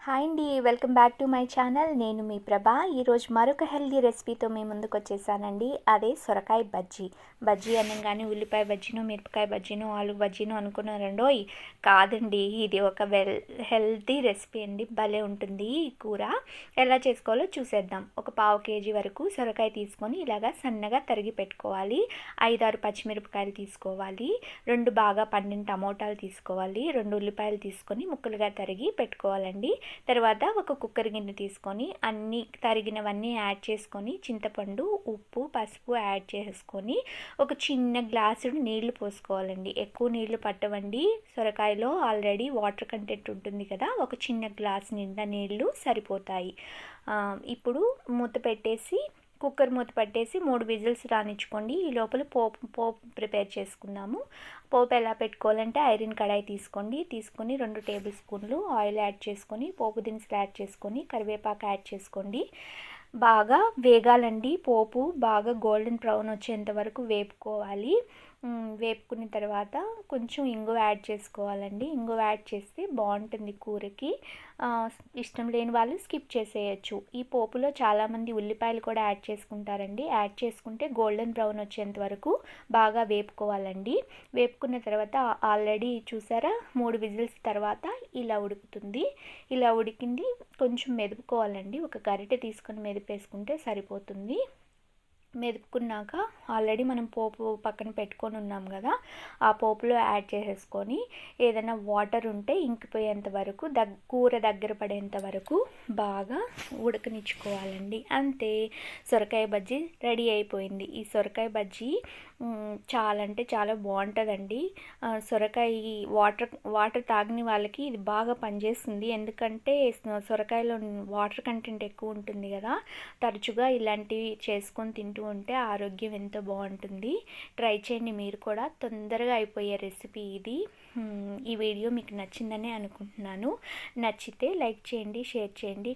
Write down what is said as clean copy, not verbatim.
Hi అండి, welcome back to my channel. నేను మీ ప్రభా. ఈరోజు మరొక హెల్దీ రెసిపీతో మీ ముందుకు వచ్చేసానండి. అదే సొరకాయ బజ్జీ. బజ్జీ అనగానే ఉల్లిపాయ బజ్జీను, మిరపకాయ బజ్జీను, ఆలు బజ్జీను అనుకున్నారండోయ్. కాదండి, ఇది ఒక హెల్దీ రెసిపీ అండి. భలే ఉంటుంది ఈ కూర. ఎలా చేసుకోవాలో చూసేద్దాం. ఒక పావు కేజీ వరకు సొరకాయ తీసుకొని ఇలాగా సన్నగా తరిగి పెట్టుకోవాలి. 5-6 పచ్చిమిరపకాయలు తీసుకోవాలి. 2 బాగా పండిన టమోటాలు తీసుకోవాలి. 2 ఉల్లిపాయలు తీసుకొని ముక్కలుగా తరిగి పెట్టుకోవాలండి. తర్వాత ఒక కుక్కర్ గిన్నె తీసుకొని అన్నీ తరిగినవన్నీ యాడ్ చేసుకొని చింతపండు, ఉప్పు, పసుపు యాడ్ చేసుకొని ఒక చిన్న గ్లాసుడు నీళ్లు పోసుకోవాలండి. ఎక్కువ నీళ్లు పట్టవండి, సొరకాయలో ఆల్రెడీ వాటర్ కంటెంట్ ఉంటుంది కదా. ఒక చిన్న గ్లాస్ నిండా నీళ్లు సరిపోతాయి. ఇప్పుడు మూత పెట్టేసి కుక్కర్ మూత పట్టేసి 3 విజిల్స్ రానిచ్చుకోండి. ఈ లోపల పోపు ప్రిపేర్ చేసుకుందాము. పోపు ఎలా పెట్టుకోవాలంటే ఐరన్ కడాయి తీసుకొని 2 టేబుల్ స్పూన్లు ఆయిల్ యాడ్ చేసుకొని పోపు దినుసులు యాడ్ చేసుకొని కరివేపాకు యాడ్ చేసుకోండి. బాగా వేగాలండి. పోపు బాగా గోల్డెన్ బ్రౌన్ వచ్చేంత వరకు వేపుకోవాలి. వేపుకున్న తర్వాత కొంచెం ఇంగువ యాడ్ చేసుకోవాలండి. ఇంగువ యాడ్ చేస్తే బాగుంటుంది కూరకి. ఇష్టం లేని వాళ్ళు స్కిప్ చేసేయచ్చు. ఈ పోపులో చాలామంది ఉల్లిపాయలు కూడా యాడ్ చేసుకుంటారండి. యాడ్ చేసుకుంటే గోల్డెన్ బ్రౌన్ వచ్చేంత వరకు బాగా వేపుకోవాలండి. వేపుకున్న తర్వాత ఆల్రెడీ చూసారా 3 విజిల్స్ తర్వాత ఇలా ఉడుకుతుంది. ఇలా ఉడికింది కొంచెం మెదుపుకోవాలండి. ఒక గరిటె తీసుకొని మెదిపేసుకుంటే సరిపోతుంది. మెదుపుకున్నాక ఆల్రెడీ మనం పోపు పక్కన పెట్టుకొని ఉన్నాం కదా, ఆ పోపులో యాడ్ చేసేసుకొని ఏదైనా వాటర్ ఉంటే ఇంకిపోయేంత వరకు కూర దగ్గర పడేంత వరకు బాగా ఉడకనిచ్చుకోవాలండి. అంతే, సొరకాయ బజ్జీ రెడీ అయిపోయింది. ఈ సొరకాయ బజ్జీ చాలా అంటే చాలా బాగుంటుందండి. సొరకాయ వాటర్ తాగని వాళ్ళకి ఇది బాగా పనిచేస్తుంది. ఎందుకంటే సొరకాయలో వాటర్ కంటెంట్ ఎక్కువ ఉంటుంది కదా. తరచుగా ఇలాంటివి చేసుకొని తింటూ ఉంటే ఆరోగ్యం ఎంతో బాగుంటుంది. ట్రై చేయండి మీరు కూడా. తొందరగా అయిపోయే రెసిపీ ఇది. ఈ వీడియో మీకు నచ్చిందని అనుకుంటున్నాను. నచ్చితే లైక్ చేయండి, షేర్ చేయండి.